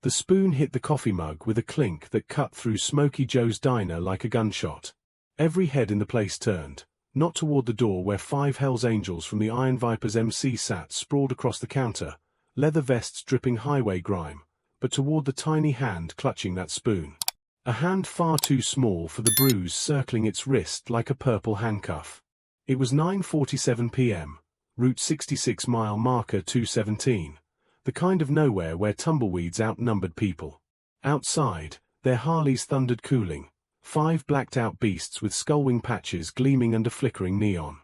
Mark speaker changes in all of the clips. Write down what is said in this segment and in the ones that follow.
Speaker 1: The spoon hit the coffee mug with a clink that cut through Smokey Joe's diner like a gunshot. Every head in the place turned, not toward the door where 5 Hells Angels from the Iron Vipers MC sat sprawled across the counter, leather vests dripping highway grime, but toward the tiny hand clutching that spoon. A hand far too small for the bruise circling its wrist like a purple handcuff. It was 9:47 p.m., Route 66 mile marker 217, the kind of nowhere where tumbleweeds outnumbered people. Outside, their Harleys thundered cooling, 5 blacked-out beasts with skull-wing patches gleaming under flickering neon.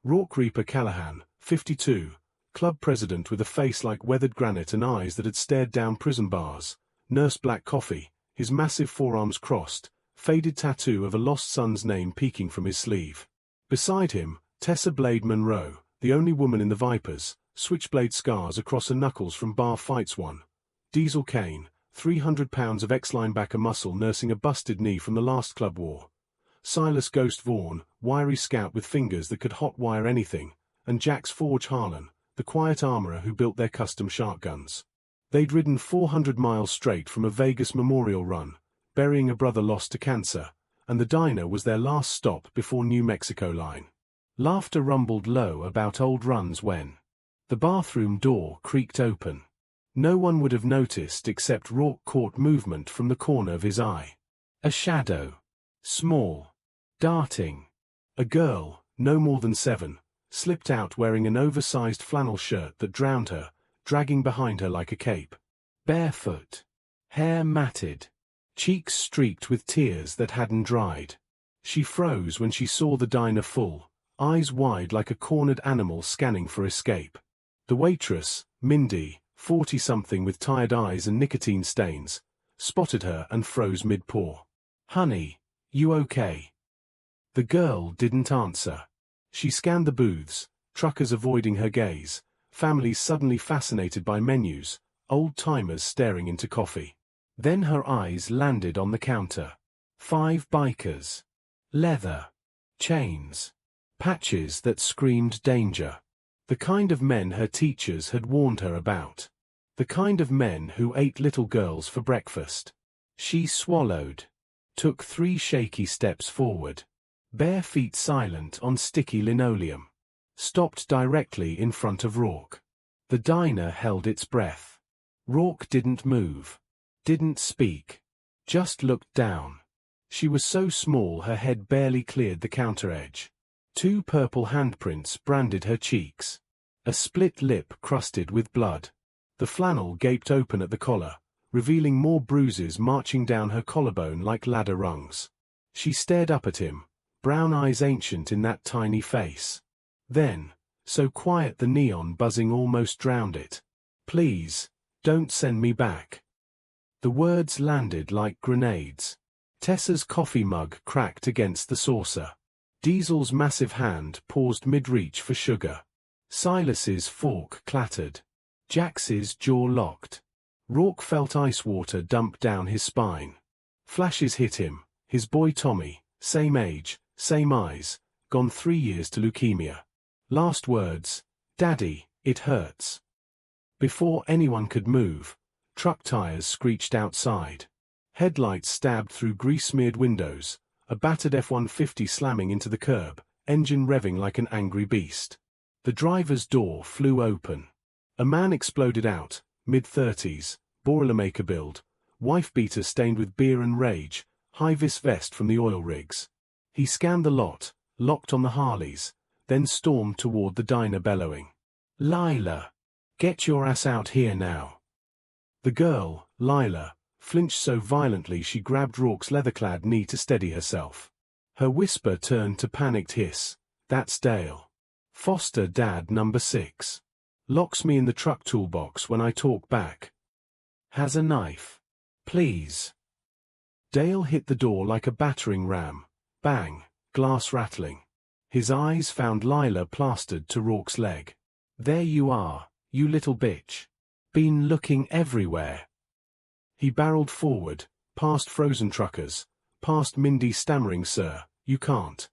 Speaker 1: Rourke Reaper Callahan, 52, club president with a face like weathered granite and eyes that had stared down prison bars, nursed black coffee, his massive forearms crossed, faded tattoo of a lost son's name peeking from his sleeve. Beside him, Tessa Blade Monroe, the only woman in the Vipers, switchblade scars across her knuckles from bar fights won. Diesel Kane, 300 pounds of ex-linebacker muscle nursing a busted knee from the last club war. Silas Ghost Vaughn, wiry scout with fingers that could hotwire anything, and Jax Forge Harlan, the quiet armorer who built their custom shark guns. They'd ridden 400 miles straight from a Vegas memorial run, burying a brother lost to cancer, and the diner was their last stop before New Mexico line. Laughter rumbled low about old runs when the bathroom door creaked open. No one would have noticed except Rourke caught movement from the corner of his eye. A shadow. Small. Darting. A girl, no more than 7, slipped out wearing an oversized flannel shirt that drowned her, dragging behind her like a cape. Barefoot. Hair matted. Cheeks streaked with tears that hadn't dried. She froze when she saw the diner full, eyes wide like a cornered animal scanning for escape. The waitress, Mindy, 40-something with tired eyes and nicotine stains, spotted her and froze mid-pour. "Honey, you okay?" The girl didn't answer. She scanned the booths, truckers avoiding her gaze, families suddenly fascinated by menus, old-timers staring into coffee. Then her eyes landed on the counter. 5 bikers. Leather. Chains. Patches that screamed danger. The kind of men her teachers had warned her about. The kind of men who ate little girls for breakfast. She swallowed. Took 3 shaky steps forward. Bare feet silent on sticky linoleum. Stopped directly in front of Rourke. The diner held its breath. Rourke didn't move. Didn't speak. Just looked down. She was so small her head barely cleared the counter edge. 2 purple handprints branded her cheeks. A split lip crusted with blood. The flannel gaped open at the collar, revealing more bruises marching down her collarbone like ladder rungs. She stared up at him, brown eyes ancient in that tiny face. Then, so quiet the neon buzzing almost drowned it. "Please, don't send me back." The words landed like grenades. Tessa's coffee mug cracked against the saucer. Diesel's massive hand paused mid-reach for sugar. Silas's fork clattered. Jax's jaw locked. Rourke felt ice water dump down his spine. Flashes hit him, his boy Tommy, same age, same eyes, gone 3 years to leukemia. Last words, "Daddy, it hurts." Before anyone could move, truck tires screeched outside. Headlights stabbed through grease-smeared windows, a battered F-150 slamming into the curb, engine revving like an angry beast. The driver's door flew open. A man exploded out, mid-30s, Boilermaker build, wife-beater stained with beer and rage, high-vis vest from the oil rigs. He scanned the lot, locked on the Harleys, then stormed toward the diner bellowing, "Lila! Get your ass out here now!" The girl, Lila, flinched so violently she grabbed Rourke's leather-clad knee to steady herself. Her whisper turned to panicked hiss, "That's Dale. Foster dad number 6. Locks me in the truck toolbox when I talk back. Has a knife. Please." Dale hit the door like a battering ram. Bang, glass rattling. His eyes found Lila plastered to Rourke's leg. "There you are, you little bitch. Been looking everywhere." He barreled forward, past frozen truckers, past Mindy stammering, "Sir, you can't."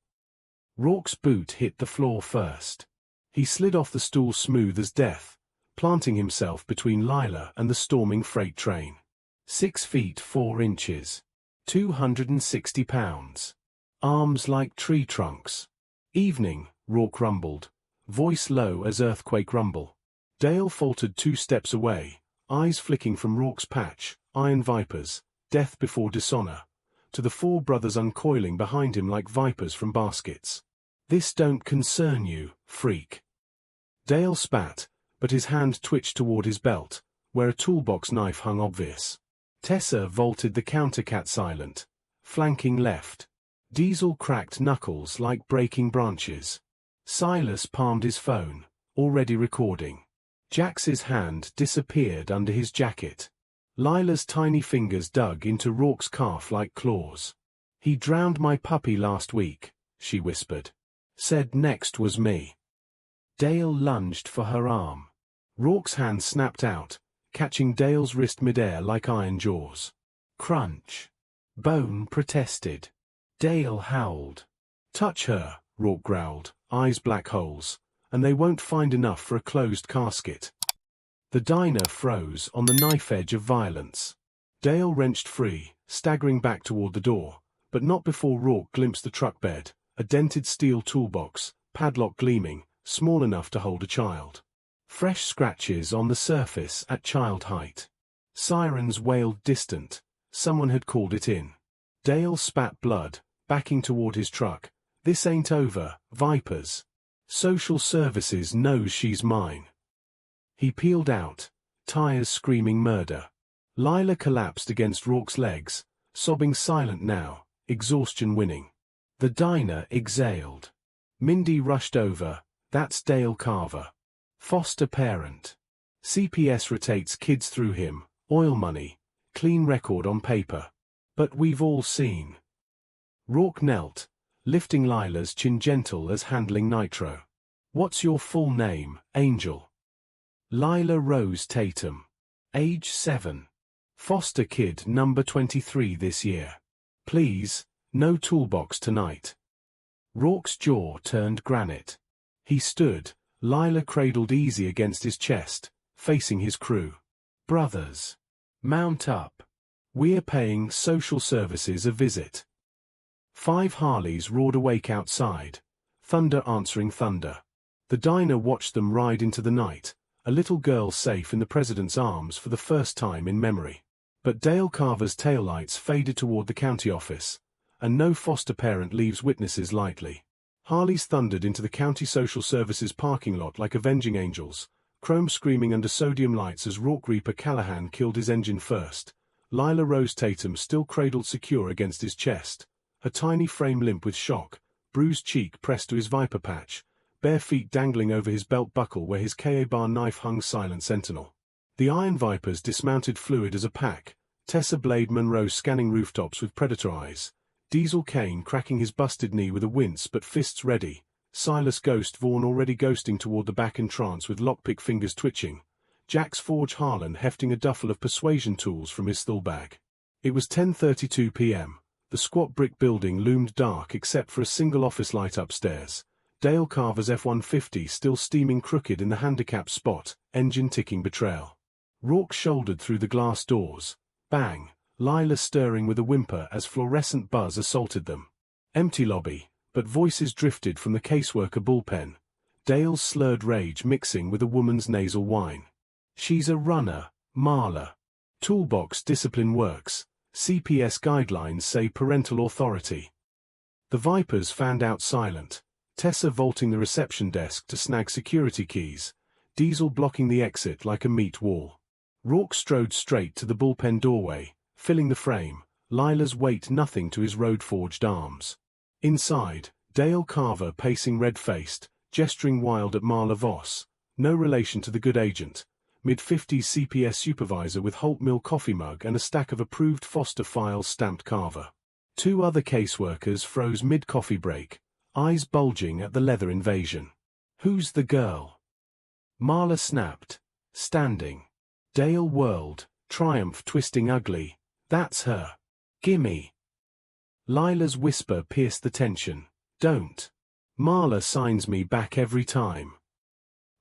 Speaker 1: Rourke's boot hit the floor first. He slid off the stool smooth as death, planting himself between Lila and the storming freight train. 6 feet 4 inches. 260 pounds. Arms like tree trunks. Evening, Rourke rumbled, voice low as earthquake rumble. Dale faltered 2 steps away, eyes flicking from Rourke's patch, iron vipers, death before dishonor, to the 4 brothers uncoiling behind him like vipers from baskets. This don't concern you, freak. Dale spat, but his hand twitched toward his belt, where a toolbox knife hung obvious. Tessa vaulted the counter-cat silent, flanking left. Diesel cracked knuckles like breaking branches. Silas palmed his phone, already recording. Jax's hand disappeared under his jacket. Lila's tiny fingers dug into Rourke's calf like claws. He drowned my puppy last week, she whispered. Said next was me. Dale lunged for her arm. Rourke's hand snapped out, catching Dale's wrist midair like iron jaws. Crunch. Bone protested. Dale howled. Touch her, Rourke growled, eyes black holes, and they won't find enough for a closed casket. The diner froze on the knife edge of violence. Dale wrenched free, staggering back toward the door, but not before Rourke glimpsed the truck bed, a dented steel toolbox, padlock gleaming, small enough to hold a child. Fresh scratches on the surface at child height. Sirens wailed distant. Someone had called it in. Dale spat blood, backing toward his truck. This ain't over, vipers. Social services knows she's mine. He peeled out, tires screaming murder. Lila collapsed against Rourke's legs, sobbing silent now, exhaustion winning. The diner exhaled. Mindy rushed over. That's Dale Carver. Foster parent. CPS rotates kids through him, oil money, clean record on paper. But we've all seen. Rourke knelt, lifting Lila's chin gentle as handling nitro. What's your full name, Angel? Lila Rose Tatum. Age 7. Foster kid number 23 this year. Please, no toolbox tonight. Rourke's jaw turned granite. He stood, Lila cradled easy against his chest, facing his crew. Brothers. Mount up. We're paying social services a visit. 5 Harleys roared awake outside, thunder answering thunder. The diner watched them ride into the night, a little girl safe in the president's arms for the first time in memory. But Dale Carver's taillights faded toward the county office, and no foster parent leaves witnesses lightly. Harleys thundered into the county social services parking lot like avenging angels, chrome screaming under sodium lights as Rourke Reaper Callahan killed his engine first. Lila Rose Tatum still cradled secure against his chest, her tiny frame limp with shock, bruised cheek pressed to his viper patch, bare feet dangling over his belt buckle where his Ka-Bar knife hung silent sentinel. The Iron Vipers dismounted fluid as a pack, Tessa Blade Monroe scanning rooftops with predator eyes, Diesel Kane cracking his busted knee with a wince but fists ready, Silas Ghost Vaughn already ghosting toward the back in trance with lockpick fingers twitching, Jax Forge Harlan hefting a duffel of persuasion tools from his steel bag. It was 10:32 p.m. The squat brick building loomed dark except for a single office light upstairs. Dale Carver's F-150 still steaming crooked in the handicap spot, engine ticking betrayal. Rourke shouldered through the glass doors. Bang! Lila stirring with a whimper as fluorescent buzz assaulted them. Empty lobby, but voices drifted from the caseworker bullpen. Dale's slurred rage mixing with a woman's nasal whine. She's a runner, Marla. Toolbox discipline works. CPS guidelines say parental authority. The Vipers fanned out silent, Tessa vaulting the reception desk to snag security keys, Diesel blocking the exit like a meat wall. Rourke strode straight to the bullpen doorway, filling the frame, Lila's weight nothing to his road-forged arms. Inside, Dale Carver pacing red-faced, gesturing wild at Marla Voss, no relation to the good agent, mid-50s CPS supervisor with Holt Mill coffee mug and a stack of approved foster files stamped Carver. 2 other caseworkers froze mid-coffee break, eyes bulging at the leather invasion. Who's the girl? Marla snapped, standing. Dale whirled, triumph twisting ugly. That's her. Gimme. Lila's whisper pierced the tension. Don't. Marla signs me back every time.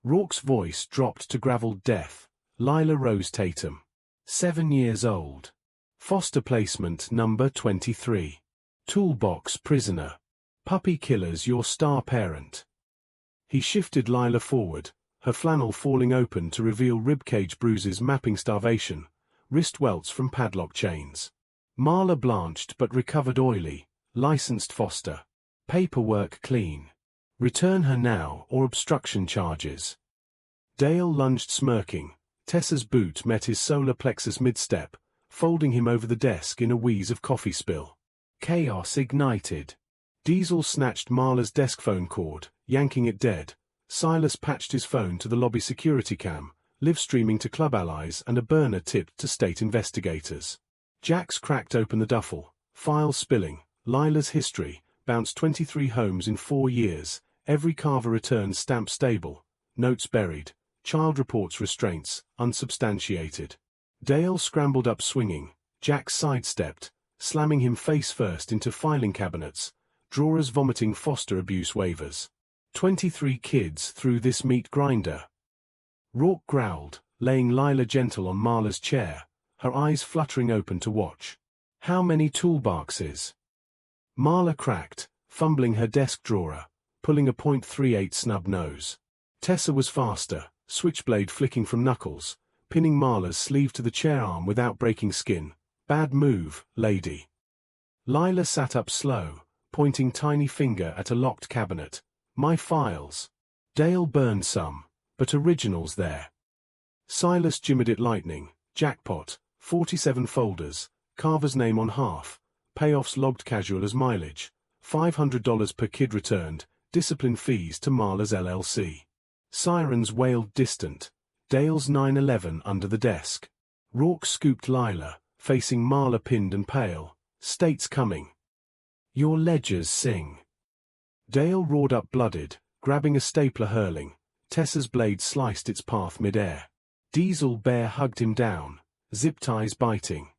Speaker 1: Rourke's voice dropped to graveled death. Lila Rose Tatum. 7 years old. Foster placement number 23. Toolbox prisoner. Puppy killers your star parent. He shifted Lila forward, her flannel falling open to reveal ribcage bruises mapping starvation, wrist welts from padlock chains. Marla blanched but recovered oily, licensed foster. Paperwork clean. Return her now or obstruction charges. Dale lunged smirking. Tessa's boot met his solar plexus mid-step, folding him over the desk in a wheeze of coffee spill. Chaos ignited. Diesel snatched Marla's desk phone cord, yanking it dead. Silas patched his phone to the lobby security cam, live streaming to club allies and a burner tipped to state investigators. Jax cracked open the duffel, files spilling. Lila's history, bounced 23 homes in 4 years, every Carver return stamp stable, notes buried, child reports restraints, unsubstantiated. Dale scrambled up swinging. Jax sidestepped, slamming him face first into filing cabinets, drawers vomiting foster abuse waivers. 23 kids through this meat grinder. Rourke growled, laying Lila gentle on Marla's chair, her eyes fluttering open to watch. How many toolboxes? Marla cracked, fumbling her desk drawer, pulling a .38 snub nose. Tessa was faster, switchblade flicking from knuckles, pinning Marla's sleeve to the chair arm without breaking skin. Bad move, lady. Lila sat up slow, pointing tiny finger at a locked cabinet. My files. Dale burned some, but originals there. Silas jimmered it lightning. Jackpot, 47 folders, Carver's name on half, payoffs logged casual as mileage, $500 per kid returned, discipline fees to Marla's LLC. Sirens wailed distant. Dale's 911 under the desk. Rourke scooped Lila, facing Marla pinned and pale. State's coming. Your ledgers sing. Dale roared up blooded, grabbing a stapler hurling. Tessa's blade sliced its path mid-air. Diesel bear hugged him down, zip ties biting.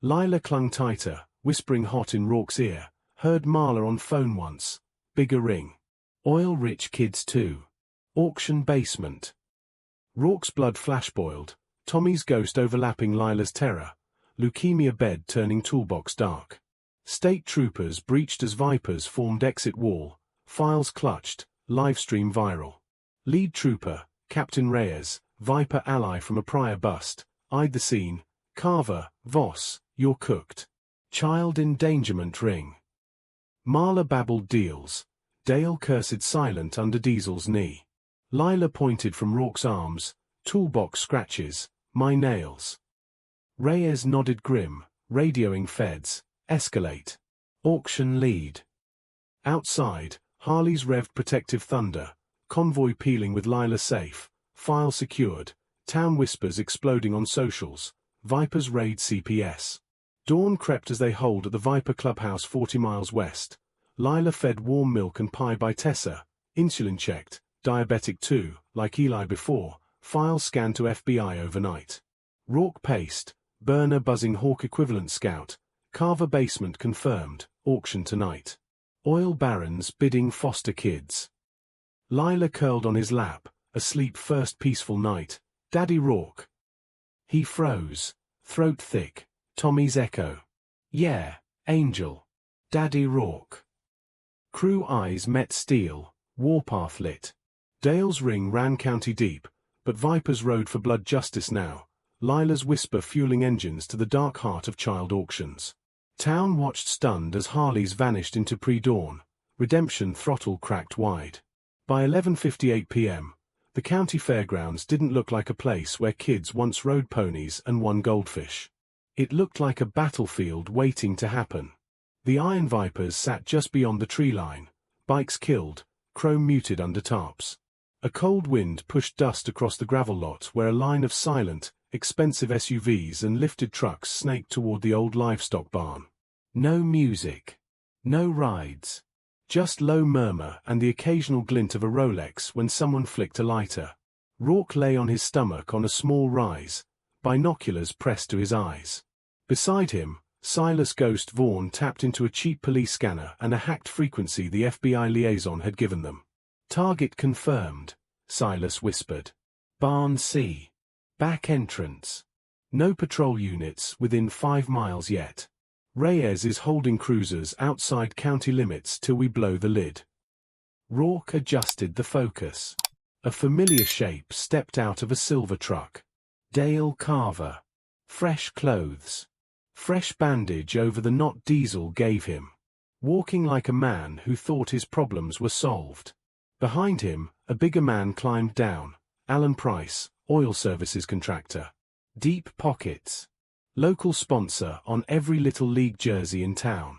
Speaker 1: Lila clung tighter, whispering hot in Rourke's ear. Heard Marla on phone once. Bigger ring. Oil-rich kids too. Auction basement. Rourke's blood flash-boiled, Tommy's ghost overlapping Lila's terror, leukemia bed turning toolbox dark. State troopers breached as Vipers formed exit wall, files clutched, livestream viral. Lead trooper, Captain Reyes, Viper ally from a prior bust, eyed the scene. Carver, Voss, you're cooked. Child endangerment ring. Marla babbled deals. Dale cursed silent under Diesel's knee. Lila pointed from Rourke's arms. Toolbox scratches. My nails. Reyes nodded grim, radioing feds. Escalate. Auction lead. Outside, Harley's revved protective thunder. Convoy peeling with Lila safe. File secured. Town whispers exploding on socials. Vipers raid CPS. Dawn crept as they holed at the Viper Clubhouse 40 miles west. Lila fed warm milk and pie by Tessa. Insulin checked. Diabetic too, like Eli before. File scanned to FBI overnight. Rourke paced. Burner buzzing Hawk equivalent scout. Carver basement confirmed. Auction tonight. Oil barons bidding foster kids. Lila curled on his lap. Asleep first peaceful night. Daddy Rourke. He froze. Throat thick. Tommy's echo. Yeah, Angel. Daddy Rourke. Crew eyes met steel. Warpath lit. Dale's ring ran county deep, but Vipers rode for blood justice now. Lila's whisper fueling engines to the dark heart of child auctions. Town watched stunned as Harleys vanished into pre-dawn. Redemption throttle cracked wide. By 11:58 p.m., the county fairgrounds didn't look like a place where kids once rode ponies and won goldfish. It looked like a battlefield waiting to happen. The Iron Vipers sat just beyond the tree line, bikes killed, chrome muted under tarps. A cold wind pushed dust across the gravel lot where a line of silent, expensive SUVs and lifted trucks snaked toward the old livestock barn. No music. No rides. Just low murmur and the occasional glint of a Rolex when someone flicked a lighter. Rourke lay on his stomach on a small rise, binoculars pressed to his eyes. Beside him, Silas Ghost Vaughn tapped into a cheap police scanner and a hacked frequency the FBI liaison had given them. Target confirmed, Silas whispered. Barn C. Back entrance. No patrol units within 5 miles yet. Reyes is holding cruisers outside county limits till we blow the lid. Rourke adjusted the focus. A familiar shape stepped out of a silver truck. Dale Carver. Fresh clothes. Fresh bandage over the knot Diesel gave him. Walking like a man who thought his problems were solved. Behind him, a bigger man climbed down. Alan Price, oil services contractor. Deep pockets. Local sponsor on every Little League jersey in town.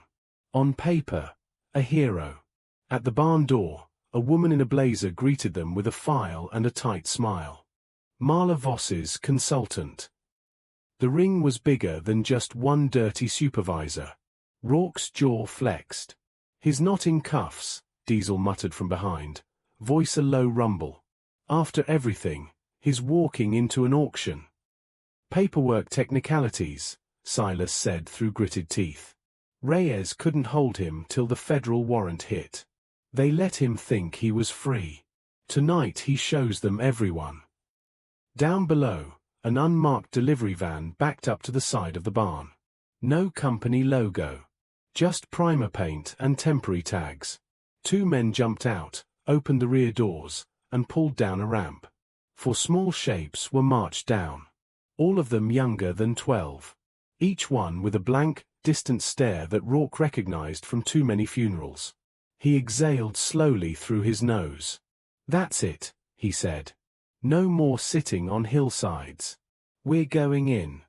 Speaker 1: On paper, a hero. At the barn door, a woman in a blazer greeted them with a file and a tight smile. Marla Voss's consultant. The ring was bigger than just one dirty supervisor. Rourke's jaw flexed. "He's not in cuffs," Diesel muttered from behind, voice a low rumble. "After everything, he's walking into an auction." "Paperwork technicalities," Silas said through gritted teeth. Reyes couldn't hold him till the federal warrant hit. They let him think he was free. Tonight he shows them everyone. Down below, an unmarked delivery van backed up to the side of the barn. No company logo. Just primer paint and temporary tags. 2 men jumped out, opened the rear doors, and pulled down a ramp. 4 small shapes were marched down. All of them younger than 12. Each one with a blank, distant stare that Rourke recognized from too many funerals. He exhaled slowly through his nose. "That's it," he said. "No more sitting on hillsides. We're going in."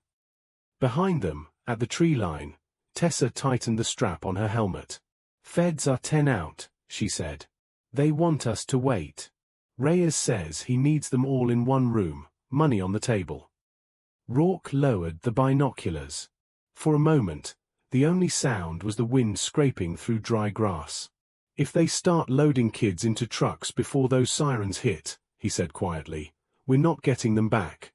Speaker 1: Behind them, at the tree line, Tessa tightened the strap on her helmet. "Feds are 10 out," she said. "They want us to wait. Reyes says he needs them all in one room, money on the table." Rourke lowered the binoculars. For a moment, the only sound was the wind scraping through dry grass. "If they start loading kids into trucks before those sirens hit," he said quietly, "we're not getting them back."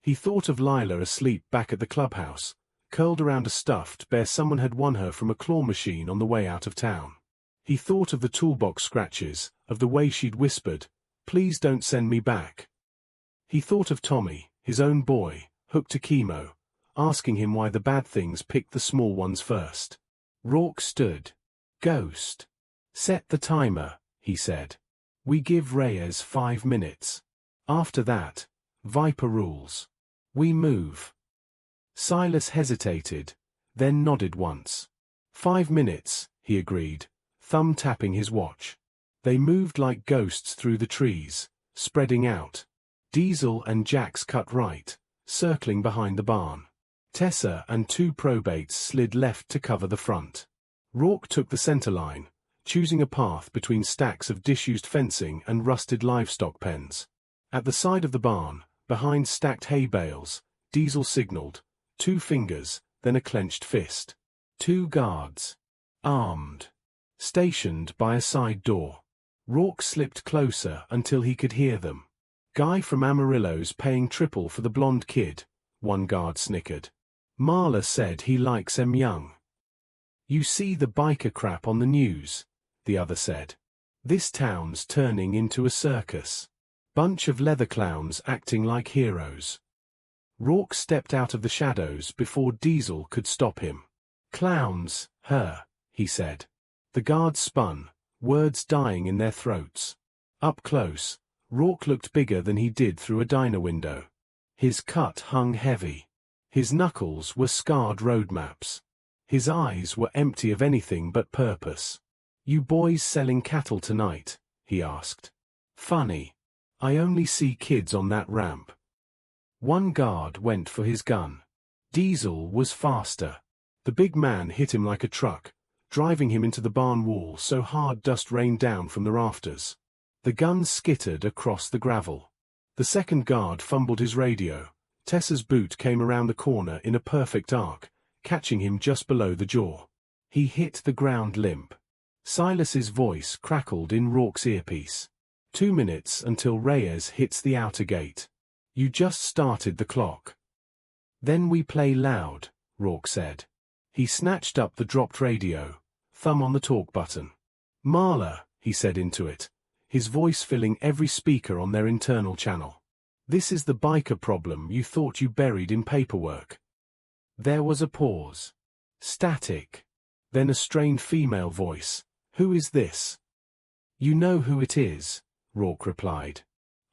Speaker 1: He thought of Lila asleep back at the clubhouse, curled around a stuffed bear someone had won her from a claw machine on the way out of town. He thought of the toolbox scratches, of the way she'd whispered, "Please don't send me back." He thought of Tommy, his own boy, hooked to chemo, asking him why the bad things picked the small ones first. Rourke stood. "Ghost. Set the timer," he said. "We give Reyes 5 minutes. After that, Viper rules. We move." Silas hesitated, then nodded once. 5 minutes, he agreed, thumb tapping his watch. They moved like ghosts through the trees, spreading out. Diesel and Jax cut right, circling behind the barn. Tessa and 2 probates slid left to cover the front. Rourke took the center line, choosing a path between stacks of disused fencing and rusted livestock pens. At the side of the barn, behind stacked hay bales, Diesel signaled, 2 fingers, then a clenched fist. 2 guards. Armed. Stationed by a side door. Rourke slipped closer until he could hear them. "Guy from Amarillo's paying triple for the blonde kid," one guard snickered. "Marla said he likes em young." "You see the biker crap on the news," the other said. "This town's turning into a circus. Bunch of leather clowns acting like heroes." Rourke stepped out of the shadows before Diesel could stop him. "Clowns, her," he said. The guards spun, words dying in their throats. Up close, Rourke looked bigger than he did through a diner window. His cut hung heavy. His knuckles were scarred road maps. His eyes were empty of anything but purpose. "You boys selling cattle tonight?" he asked. "Funny. I only see kids on that ramp." One guard went for his gun. Diesel was faster. The big man hit him like a truck, driving him into the barn wall so hard dust rained down from the rafters. The gun skittered across the gravel. The second guard fumbled his radio. Tessa's boot came around the corner in a perfect arc, catching him just below the jaw. He hit the ground limp. Silas's voice crackled in Rourke's earpiece. 2 minutes until Reyes hits the outer gate. You just started the clock. Then we play loud, Rourke said. He snatched up the dropped radio, thumb on the talk button. Marla, he said into it, his voice filling every speaker on their internal channel. This is the biker problem you thought you buried in paperwork. There was a pause. Static. Then a strained female voice. Who is this? You know who it is, Rourke replied.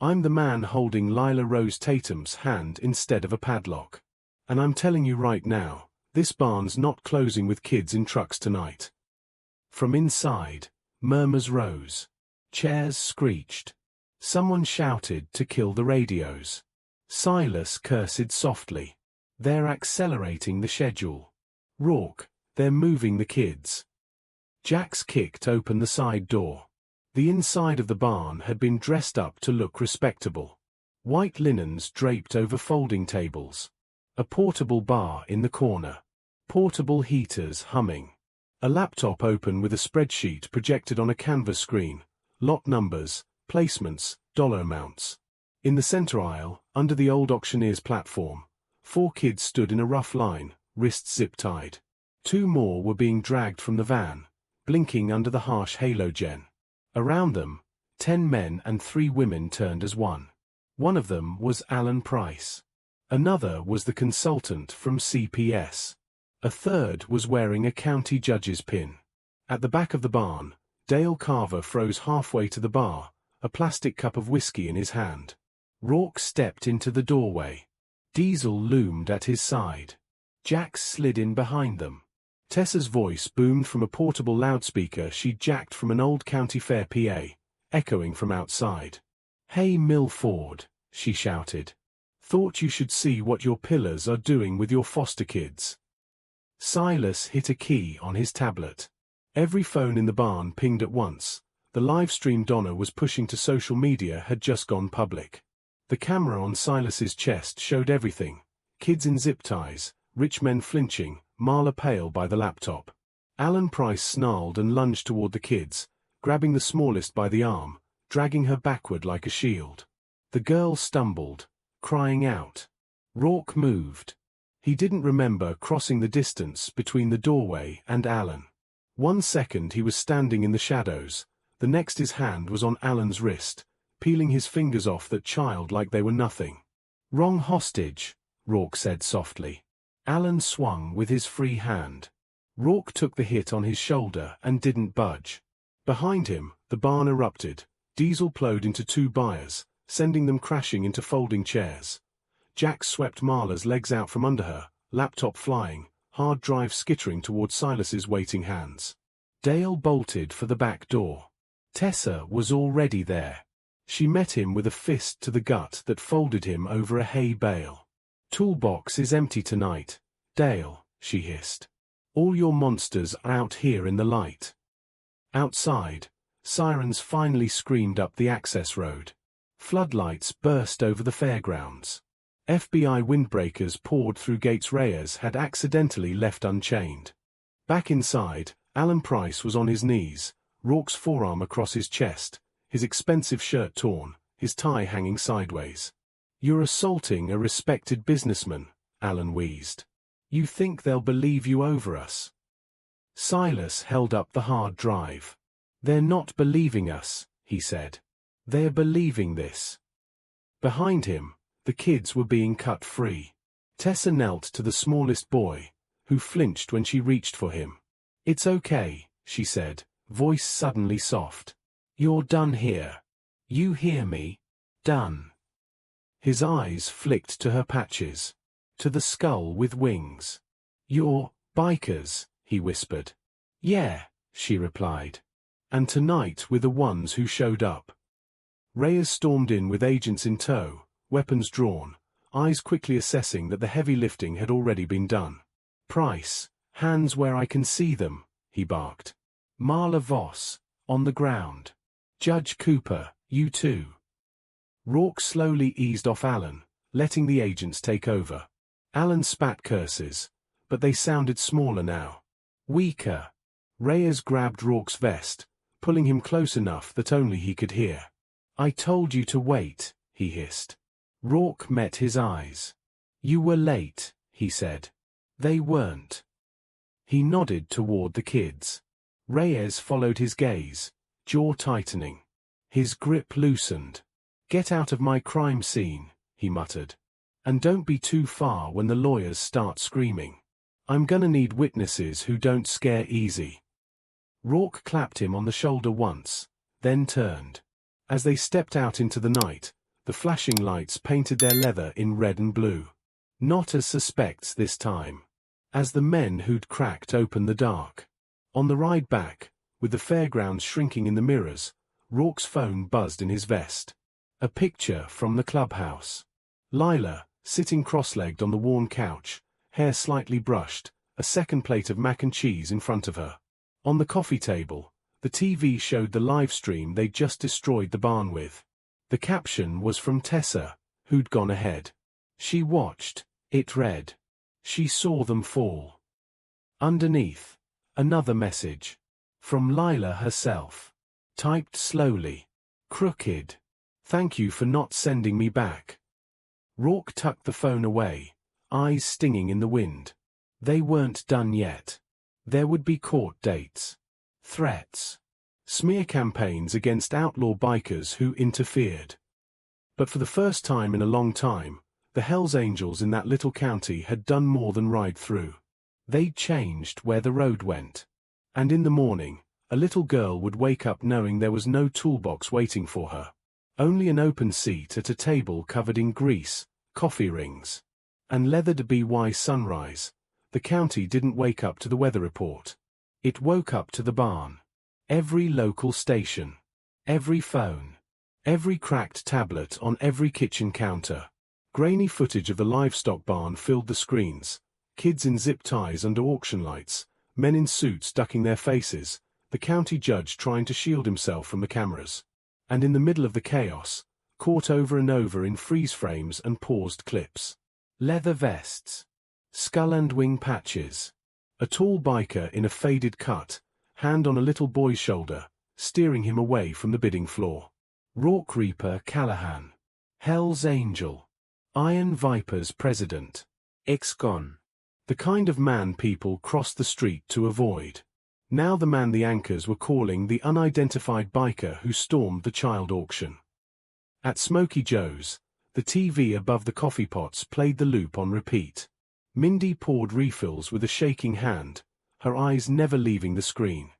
Speaker 1: I'm the man holding Lila Rose Tatum's hand instead of a padlock. And I'm telling you right now, this barn's not closing with kids in trucks tonight. From inside, murmurs rose. Chairs screeched. Someone shouted to kill the radios. Silas cursed softly. They're accelerating the schedule. Rourke, they're moving the kids. Jax kicked open the side door. The inside of the barn had been dressed up to look respectable. White linens draped over folding tables. A portable bar in the corner. Portable heaters humming. A laptop open with a spreadsheet projected on a canvas screen. Lot numbers, placements, dollar amounts. In the center aisle, under the old auctioneer's platform, 4 kids stood in a rough line, wrists zip-tied. 2 more were being dragged from the van, blinking under the harsh halogen. Around them, 10 men and 3 women turned as one. One of them was Alan Price. Another was the consultant from CPS. A third was wearing a county judge's pin. At the back of the barn, Dale Carver froze halfway to the bar, a plastic cup of whiskey in his hand. Rourke stepped into the doorway. Diesel loomed at his side. Jax slid in behind them. Tessa's voice boomed from a portable loudspeaker she'd jacked from an old county fair PA, echoing from outside. Hey Milford, she shouted. Thought you should see what your pillars are doing with your foster kids. Silas hit a key on his tablet. Every phone in the barn pinged at once. The live stream Donna was pushing to social media had just gone public. The camera on Silas's chest showed everything. Kids in zip ties, rich men flinching, Marla pale by the laptop. Alan Price snarled and lunged toward the kids, grabbing the smallest by the arm, dragging her backward like a shield. The girl stumbled, crying out. Rourke moved. He didn't remember crossing the distance between the doorway and Alan. 1 second he was standing in the shadows, the next his hand was on Alan's wrist, peeling his fingers off that child like they were nothing. Wrong hostage, Rourke said softly. Alan swung with his free hand. Rourke took the hit on his shoulder and didn't budge. Behind him, the barn erupted. Diesel plowed into 2 buyers, sending them crashing into folding chairs. Jax swept Marla's legs out from under her, laptop flying, hard drive skittering toward Silas's waiting hands. Dale bolted for the back door. Tessa was already there. She met him with a fist to the gut that folded him over a hay bale. Toolbox is empty tonight, Dale, she hissed. All your monsters are out here in the light. Outside, sirens finally screamed up the access road. Floodlights burst over the fairgrounds. FBI windbreakers poured through gates Reyes had accidentally left unchained. Back inside, Alan Price was on his knees, Rourke's forearm across his chest, his expensive shirt torn, his tie hanging sideways. You're assaulting a respected businessman, Alan wheezed. You think they'll believe you over us? Silas held up the hard drive. They're not believing us, he said. They're believing this. Behind him, the kids were being cut free. Tessa knelt to the smallest boy, who flinched when she reached for him. It's okay, she said, voice suddenly soft. You're done here. You hear me? Done. His eyes flicked to her patches. To the skull with wings. You're bikers, he whispered. Yeah, she replied. And tonight we're the ones who showed up. Reyes stormed in with agents in tow, weapons drawn, eyes quickly assessing that the heavy lifting had already been done. Price, hands where I can see them, he barked. Marla Voss, on the ground. Judge Cooper, you too. Rourke slowly eased off Alan, letting the agents take over. Alan spat curses, but they sounded smaller now. Weaker. Reyes grabbed Rourke's vest, pulling him close enough that only he could hear. I told you to wait, he hissed. Rourke met his eyes. You were late, he said. They weren't. He nodded toward the kids. Reyes followed his gaze, jaw tightening. His grip loosened. Get out of my crime scene, he muttered. "And don't be too far when the lawyers start screaming. I'm gonna need witnesses who don't scare easy." Rourke clapped him on the shoulder once, then turned. As they stepped out into the night, the flashing lights painted their leather in red and blue. Not as suspects this time. As the men who'd cracked open the dark. On the ride back, with the fairgrounds shrinking in the mirrors, Rourke's phone buzzed in his vest. A picture from the clubhouse. Lila, sitting cross-legged on the worn couch, hair slightly brushed, a second plate of mac and cheese in front of her. On the coffee table, the TV showed the live stream they'd just destroyed the barn with. The caption was from Tessa, who'd gone ahead. She watched, it read. She saw them fall. Underneath, another message. From Lila herself. Typed slowly. Crooked. Thank you for not sending me back. Rourke tucked the phone away, eyes stinging in the wind. They weren't done yet. There would be court dates. Threats. Smear campaigns against outlaw bikers who interfered. But for the first time in a long time, the Hells Angels in that little county had done more than ride through. They'd changed where the road went. And in the morning, a little girl would wake up knowing there was no toolbox waiting for her. Only an open seat at a table covered in grease, coffee rings, and leathered BY sunrise. The county didn't wake up to the weather report. It woke up to the barn. Every local station. Every phone. Every cracked tablet on every kitchen counter. Grainy footage of the livestock barn filled the screens. Kids in zip ties under auction lights, men in suits ducking their faces, the county judge trying to shield himself from the cameras. And in the middle of the chaos, caught over and over in freeze frames and paused clips. Leather vests. Skull and wing patches. A tall biker in a faded cut, hand on a little boy's shoulder, steering him away from the bidding floor. Rourke Reaper Callahan. Hell's Angel. Iron Viper's president. Ex-con. The kind of man people crossed the street to avoid. Now the man the anchors were calling the unidentified biker who stormed the child auction. At Smoky Joe's, the TV above the coffee pots played the loop on repeat. Mindy poured refills with a shaking hand, her eyes never leaving the screen.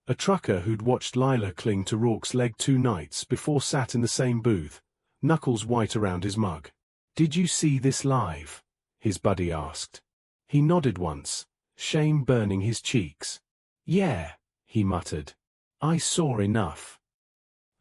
Speaker 1: A trucker who'd watched Lila cling to Rourke's leg 2 nights before sat in the same booth, knuckles white around his mug. "Did you see this live?" his buddy asked. He nodded once, shame burning his cheeks. "Yeah," he muttered. "I saw enough."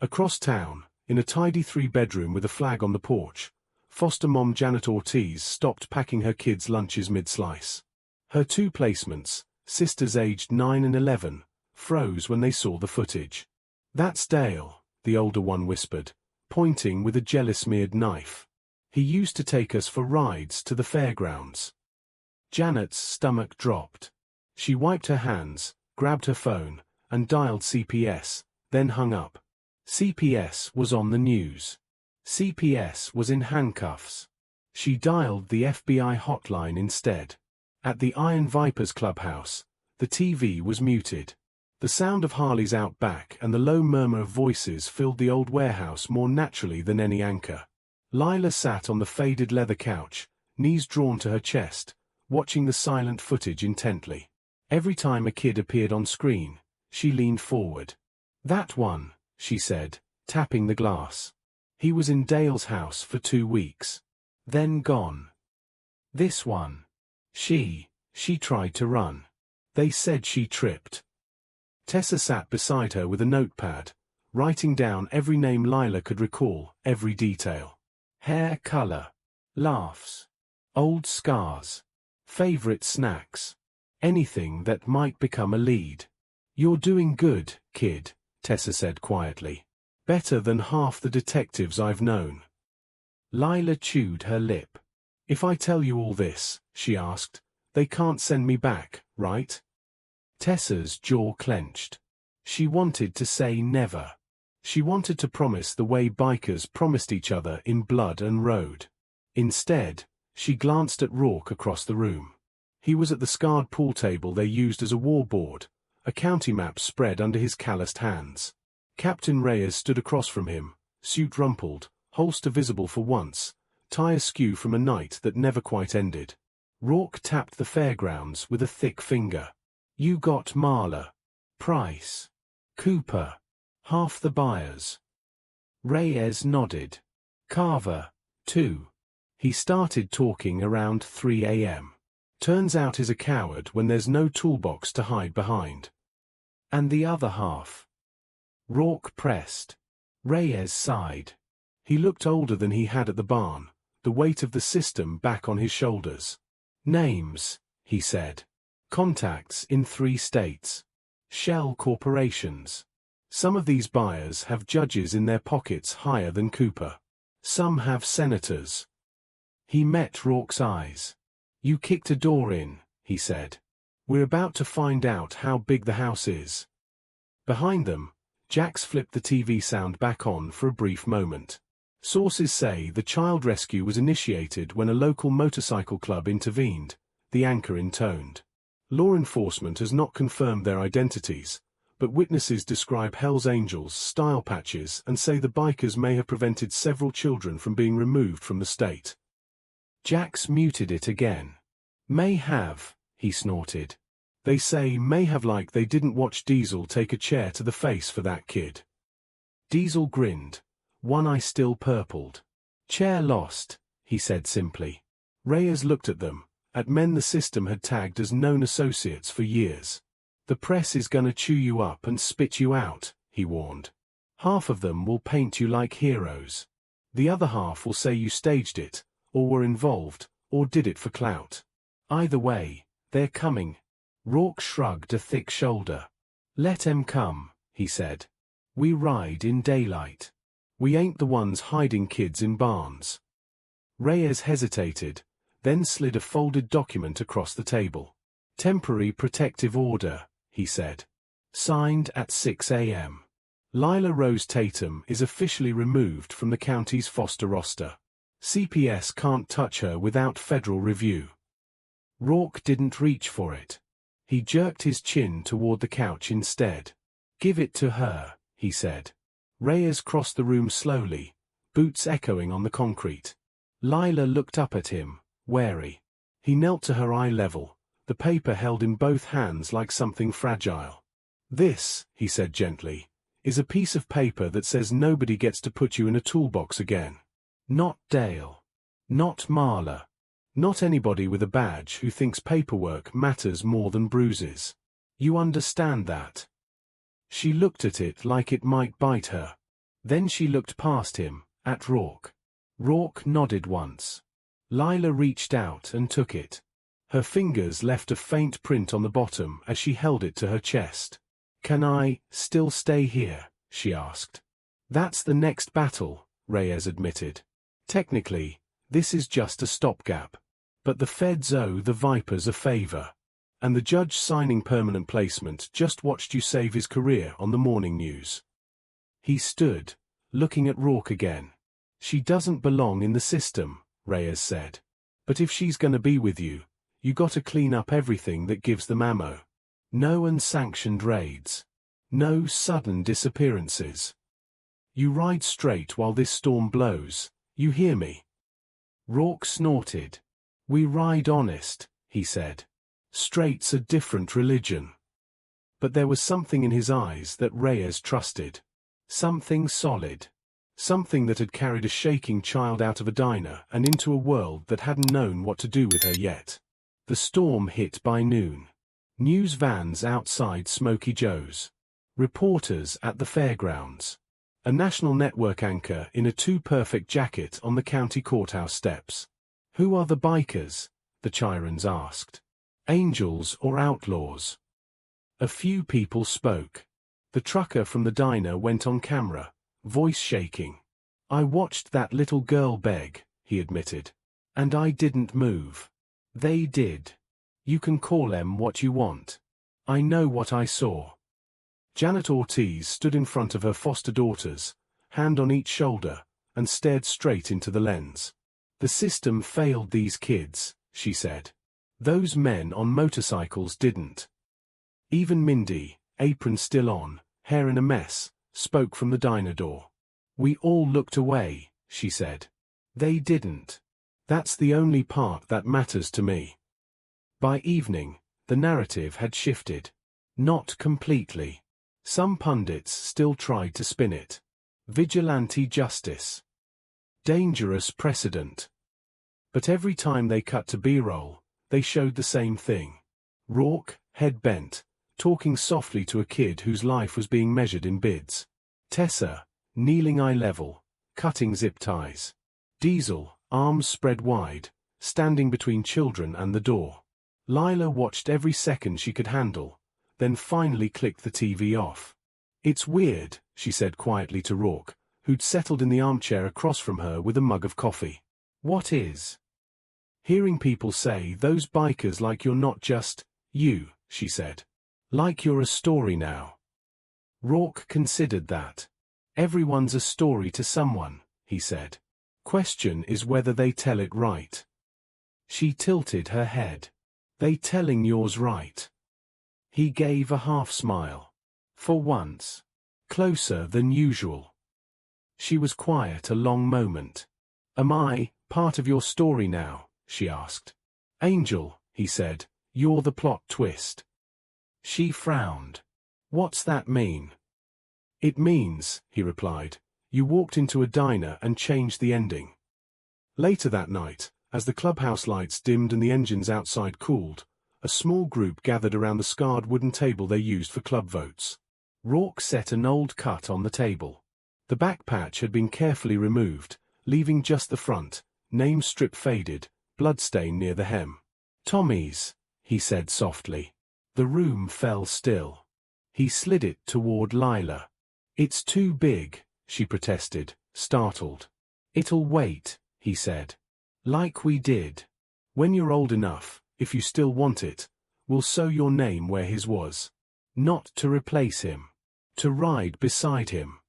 Speaker 1: Across town, in a tidy 3-bedroom with a flag on the porch, foster mom Janet Ortiz stopped packing her kids' lunches mid-slice. Her 2 placements, sisters aged 9 and 11, froze when they saw the footage. "That's Dale," the older one whispered, pointing with a jelly-smeared knife. "He used to take us for rides to the fairgrounds." Janet's stomach dropped. She wiped her hands, grabbed her phone, and dialed CPS, then hung up. CPS was on the news. CPS was in handcuffs. She dialed the FBI hotline instead. At the Iron Vipers clubhouse, the TV was muted. The sound of Harley's out back and the low murmur of voices filled the old warehouse more naturally than any anchor. Lila sat on the faded leather couch, knees drawn to her chest, watching the silent footage intently. Every time a kid appeared on screen, she leaned forward. "That one," she said, tapping the glass. "He was in Dale's house for 2 weeks. Then gone. This one. She tried to run. They said she tripped." Tessa sat beside her with a notepad, writing down every name Lila could recall, every detail. Hair color. Laughs. Old scars. Favorite snacks. Anything that might become a lead. "You're doing good, kid," Tessa said quietly. "Better than half the detectives I've known." Lila chewed her lip. "If I tell you all this," she asked, "they can't send me back, right?" Tessa's jaw clenched. She wanted to say never. She wanted to promise the way bikers promised each other in Blood and Road. Instead, she glanced at Rourke across the room. He was at the scarred pool table they used as a war board, a county map spread under his calloused hands. Captain Reyes stood across from him, suit rumpled, holster visible for once, tie askew from a night that never quite ended. Rourke tapped the fairgrounds with a thick finger. You got Marla, Price, Cooper, half the buyers. Reyes nodded. Carver, too. He started talking around 3 a.m. Turns out he's a coward when there's no toolbox to hide behind. And the other half? Rourke pressed. Reyes sighed. He looked older than he had at the barn, the weight of the system back on his shoulders. Names, he said. Contacts in 3 states. Shell corporations. Some of these buyers have judges in their pockets higher than Cooper. Some have senators. He met Rourke's eyes. You kicked a door in, he said. We're about to find out how big the house is. Behind them, Jax flipped the TV sound back on for a brief moment. Sources say the child rescue was initiated when a local motorcycle club intervened, the anchor intoned. Law enforcement has not confirmed their identities, but witnesses describe Hells Angels style patches and say the bikers may have prevented several children from being removed from the state. Jax muted it again. May have, he snorted. They say may have like they didn't watch Diesel take a chair to the face for that kid. Diesel grinned. One eye still purpled. Chair lost, he said simply. Reyes looked at them, at men the system had tagged as known associates for years. The press is gonna chew you up and spit you out, he warned. Half of them will paint you like heroes. The other half will say you staged it, or were involved, or did it for clout. Either way, they're coming. Rourke shrugged a thick shoulder. Let 'em come, he said. We ride in daylight. We ain't the ones hiding kids in barns. Reyes hesitated, then slid a folded document across the table. Temporary protective order, he said. Signed at 6 a.m. Lila Rose Tatum is officially removed from the county's foster roster. CPS can't touch her without federal review. Rourke didn't reach for it. He jerked his chin toward the couch instead. Give it to her, he said. Reyes crossed the room slowly, boots echoing on the concrete. Lila looked up at him, wary. He knelt to her eye level, the paper held in both hands like something fragile. This, he said gently, is a piece of paper that says nobody gets to put you in a toolbox again. Not Dale. Not Marla. Not anybody with a badge who thinks paperwork matters more than bruises. You understand that? She looked at it like it might bite her. Then she looked past him, at Rourke. Rourke nodded once. Lila reached out and took it. Her fingers left a faint print on the bottom as she held it to her chest. Can I still stay here? She asked. That's the next battle, Reyes admitted. Technically, this is just a stopgap. But the feds owe the Vipers a favor. And the judge signing permanent placement just watched you save his career on the morning news. He stood, looking at Rourke again. She doesn't belong in the system, Reyes said. But if she's gonna be with you, you gotta clean up everything that gives them ammo. No unsanctioned raids. No sudden disappearances. You ride straight while this storm blows, you hear me? Rourke snorted. We ride honest, he said. Straight's a different religion. But there was something in his eyes that Reyes trusted. Something solid. Something that had carried a shaking child out of a diner and into a world that hadn't known what to do with her yet. The storm hit by noon. News vans outside Smokey Joe's. Reporters at the fairgrounds. A national network anchor in a too-perfect jacket on the county courthouse steps. Who are the bikers? The Chirons asked. Angels or outlaws? A few people spoke. The trucker from the diner went on camera, voice shaking. I watched that little girl beg, he admitted. And I didn't move. They did. You can call them what you want. I know what I saw. Janet Ortiz stood in front of her foster daughters, hand on each shoulder, and stared straight into the lens. The system failed these kids, she said. Those men on motorcycles didn't. Even Mindy, apron still on, hair in a mess, spoke from the diner door. We all looked away, she said. They didn't. That's the only part that matters to me. By evening, the narrative had shifted. Not completely. Some pundits still tried to spin it. Vigilante justice. Dangerous precedent. But every time they cut to B-roll, they showed the same thing. Rourke, head bent, talking softly to a kid whose life was being measured in bids. Tessa, kneeling eye level, cutting zip ties. Diesel, arms spread wide, standing between children and the door. Lila watched every second she could handle, then finally clicked the TV off. "It's weird," she said quietly to Rourke, who'd settled in the armchair across from her with a mug of coffee. "What is?" "Hearing people say those bikers like you're not just you," she said. "Like you're a story now." Rourke considered that. "Everyone's a story to someone," he said. "Question is whether they tell it right." She tilted her head. "They telling yours right?" He gave a half smile. "For once. Closer than usual." She was quiet a long moment. "Am I part of your story now?" she asked. "Angel," he said, "you're the plot twist." She frowned. "What's that mean?" "It means," he replied, "you walked into a diner and changed the ending." Later that night, as the clubhouse lights dimmed and the engines outside cooled, a small group gathered around the scarred wooden table they used for club votes. Rourke set an old cut on the table. The back patch had been carefully removed, leaving just the front, name strip faded, bloodstain near the hem. "Tommy's," he said softly. The room fell still. He slid it toward Lila. "It's too big," she protested, startled. "It'll wait," he said. "Like we did. When you're old enough, if you still want it, we'll sew your name where his was. Not to replace him. To ride beside him."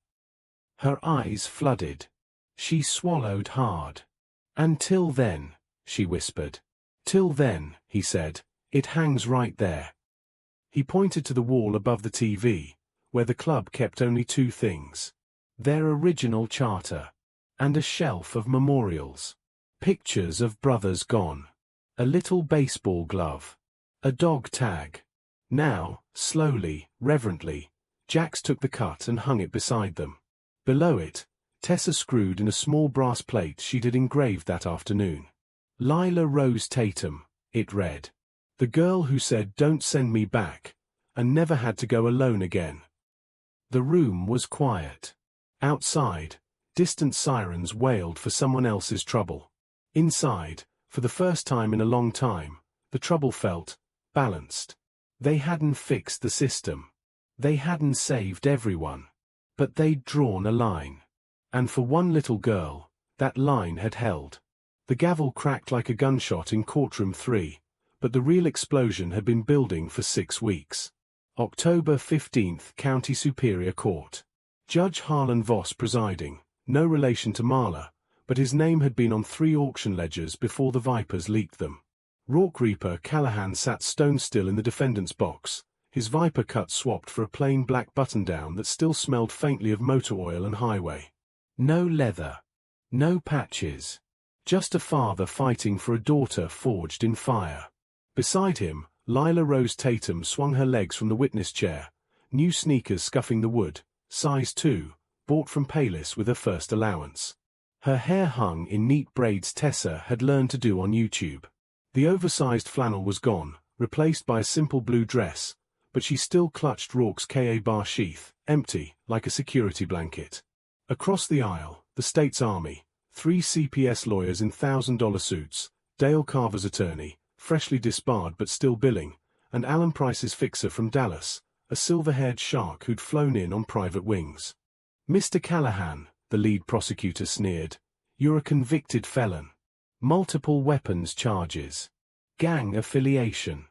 Speaker 1: Her eyes flooded. She swallowed hard. "Until then," she whispered. "Till then," he said, "it hangs right there." He pointed to the wall above the TV, where the club kept only two things. Their original charter. And a shelf of memorials. Pictures of brothers gone. A little baseball glove. A dog tag. Now, slowly, reverently, Jax took the cut and hung it beside them. Below it, Tessa screwed in a small brass plate she'd had engraved that afternoon. "Lila Rose Tatum," it read. "The girl who said don't send me back, and never had to go alone again." The room was quiet. Outside, distant sirens wailed for someone else's trouble. Inside, for the first time in a long time, the trouble felt balanced. They hadn't fixed the system. They hadn't saved everyone. But they'd drawn a line. And for one little girl, that line had held. The gavel cracked like a gunshot in courtroom 3, but the real explosion had been building for 6 weeks. October 15th, County Superior Court. Judge Harlan Voss presiding, no relation to Marla, but his name had been on 3 auction ledgers before the Vipers leaked them. Rourke Reaper Callahan sat stone still in the defendant's box, his Viper cut swapped for a plain black button-down that still smelled faintly of motor oil and highway. No leather. No patches. Just a father fighting for a daughter forged in fire. Beside him, Lila Rose Tatum swung her legs from the witness chair, new sneakers scuffing the wood, size 2, bought from Payless with her first allowance. Her hair hung in neat braids Tessa had learned to do on YouTube. The oversized flannel was gone, replaced by a simple blue dress, but she still clutched Rourke's Ka bar sheath, empty, like a security blanket. Across the aisle, the state's army, 3 CPS lawyers in $1,000 suits, Dale Carver's attorney, freshly disbarred but still billing, and Alan Price's fixer from Dallas, a silver-haired shark who'd flown in on private wings. "Mr. Callahan," the lead prosecutor sneered, "you're a convicted felon. Multiple weapons charges. Gang affiliation.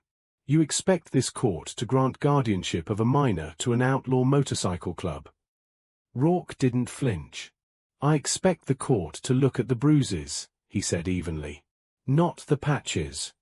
Speaker 1: You expect this court to grant guardianship of a minor to an outlaw motorcycle club." Rourke didn't flinch. "I expect the court to look at the bruises," he said evenly. "Not the patches."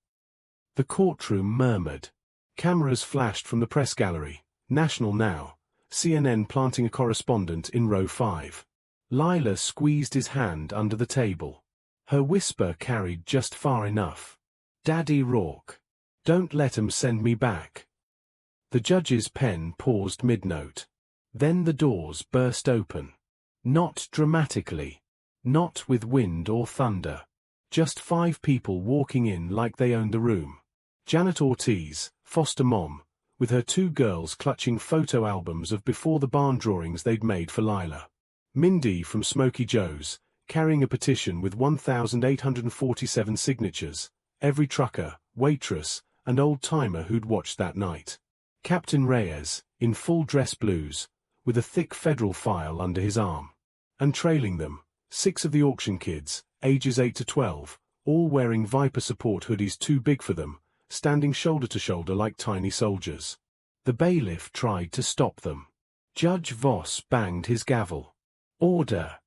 Speaker 1: The courtroom murmured. Cameras flashed from the press gallery, National Now, CNN planting a correspondent in row 5. Lila squeezed his hand under the table. Her whisper carried just far enough. "Daddy Rourke. Don't let 'em send me back." The judge's pen paused mid-note. Then the doors burst open. Not dramatically. Not with wind or thunder. Just 5 people walking in like they owned the room. Janet Ortiz, foster mom, with her 2 girls clutching photo albums of before the barn drawings they'd made for Lila. Mindy from Smokey Joe's, carrying a petition with 1,847 signatures, every trucker, waitress, and old-timer who'd watched that night. Captain Reyes, in full dress blues, with a thick federal file under his arm. And trailing them, 6 of the auction kids, ages 8 to 12, all wearing Viper support hoodies too big for them, standing shoulder to shoulder like tiny soldiers. The bailiff tried to stop them. Judge Voss banged his gavel. "Order."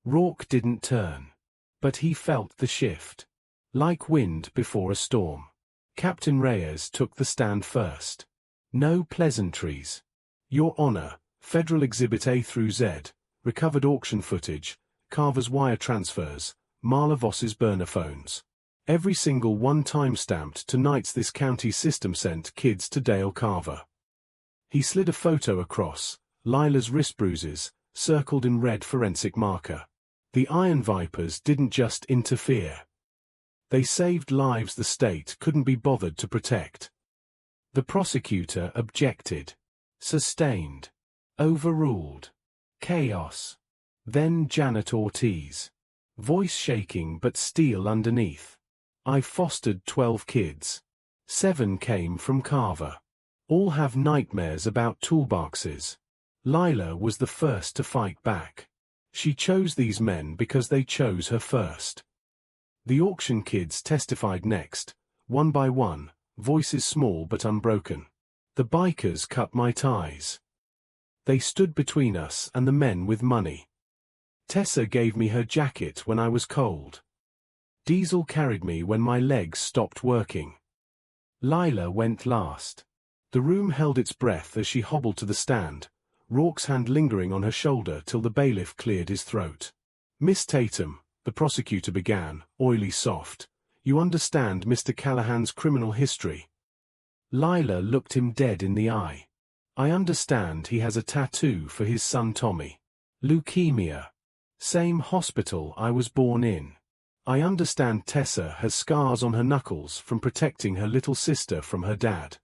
Speaker 1: Rourke didn't turn. But he felt the shift. Like wind before a storm. Captain Reyes took the stand first. "No pleasantries. Your Honor, Federal Exhibit A through Z, recovered auction footage, Carver's wire transfers, Marla Voss's burner phones. Every single one time-stamped to nights this county system sent kids to Dale Carver." He slid a photo across, Lila's wrist bruises, circled in red forensic marker. The Iron Vipers didn't just interfere. They saved lives the state couldn't be bothered to protect. The prosecutor objected. Sustained. Overruled. Chaos. Then Janet Ortiz. Voice shaking but steel underneath. "I fostered 12 kids. 7 came from Carver. All have nightmares about toolboxes. Lila was the first to fight back. She chose these men because they chose her first." The auction kids testified next, one by one, voices small but unbroken. "The bikers cut my ties. They stood between us and the men with money. Tessa gave me her jacket when I was cold. Diesel carried me when my legs stopped working." Lila went last. The room held its breath as she hobbled to the stand, Rourke's hand lingering on her shoulder till the bailiff cleared his throat. "Miss Tatum," the prosecutor began, oily soft, "you understand Mr. Callahan's criminal history?" Lila looked him dead in the eye. "I understand he has a tattoo for his son Tommy. Leukemia. Same hospital I was born in. I understand Tessa has scars on her knuckles from protecting her little sister from her dad.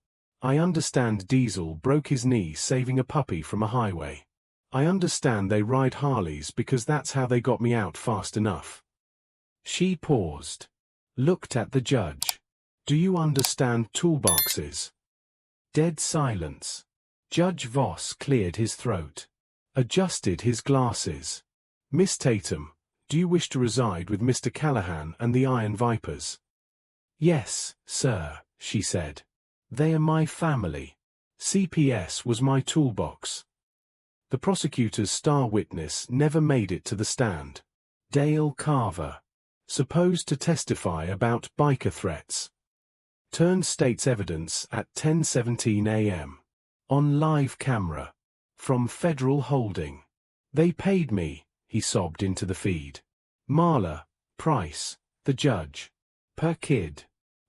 Speaker 1: I understand Diesel broke his knee saving a puppy from a highway. I understand they ride Harleys because that's how they got me out fast enough." She paused. Looked at the judge. "Do you understand toolboxes?" Dead silence. Judge Voss cleared his throat. Adjusted his glasses. "Miss Tatum, do you wish to reside with Mr. Callahan and the Iron Vipers?" "Yes, sir," she said. "They are my family. CPS was my toolbox." The prosecutor's star witness never made it to the stand. Dale Carver. Supposed to testify about biker threats. Turned state's evidence at 10:17 a.m. On live camera. From federal holding. "They paid me," he sobbed into the feed. "Marla, Price, the judge. Per kid.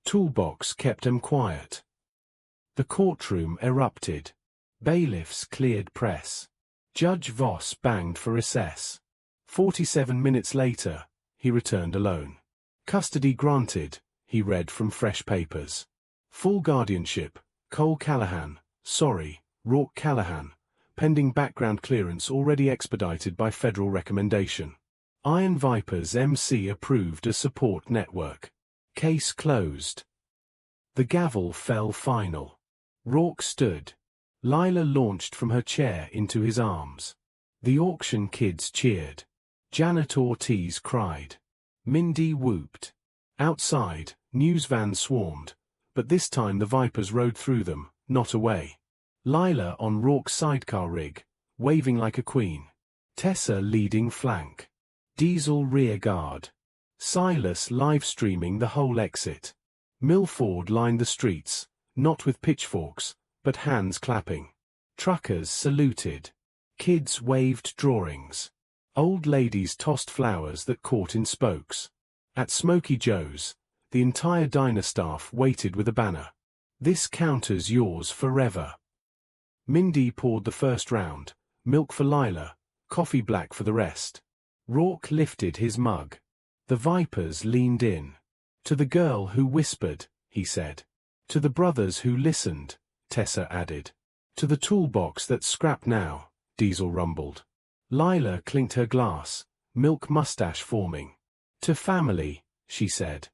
Speaker 1: Toolbox kept 'em quiet." The courtroom erupted. Bailiffs cleared press. Judge Voss banged for recess. 47 minutes later, he returned alone. "Custody granted," he read from fresh papers. "Full guardianship, Cole Callahan, sorry, Rourke Callahan, pending background clearance already expedited by federal recommendation. Iron Vipers MC approved as support network. Case closed." The gavel fell final. Rourke stood. Lila launched from her chair into his arms. The auction kids cheered. Janet Ortiz cried. Mindy whooped. Outside, news vans swarmed, but this time the Vipers rode through them, not away. Lila on Rourke's sidecar rig, waving like a queen. Tessa leading flank. Diesel rear guard. Silas live-streaming the whole exit. Milford lined the streets, not with pitchforks, but hands clapping. Truckers saluted. Kids waved drawings. Old ladies tossed flowers that caught in spokes. At Smoky Joe's, the entire diner staff waited with a banner. "This counter's yours forever." Mindy poured the first round, milk for Lila, coffee black for the rest. Rourke lifted his mug. The Vipers leaned in. "To the girl who whispered," he said. "To the brothers who listened," Tessa added. "To the toolbox that's scrapped now," Diesel rumbled. Lila clinked her glass, milk mustache forming. "To family," she said.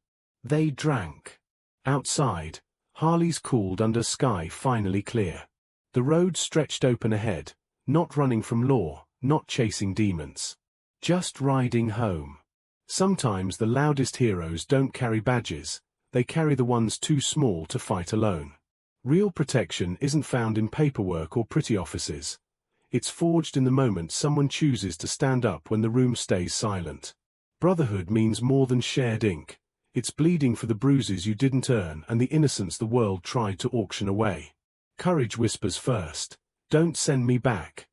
Speaker 1: They drank. Outside, Harley's cooled under sky finally clear. The road stretched open ahead, not running from law, not chasing demons. Just riding home. Sometimes the loudest heroes don't carry badges, they carry the ones too small to fight alone. Real protection isn't found in paperwork or pretty offices. It's forged in the moment someone chooses to stand up when the room stays silent. Brotherhood means more than shared ink. It's bleeding for the bruises you didn't earn and the innocence the world tried to auction away. Courage whispers first, "Don't send me back."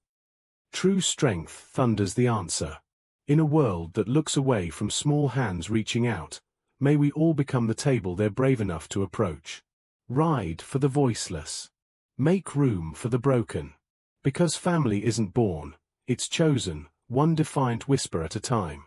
Speaker 1: True strength thunders the answer. In a world that looks away from small hands reaching out, may we all become the table they're brave enough to approach. Ride for the voiceless. Make room for the broken. Because family isn't born, it's chosen, one defiant whisper at a time.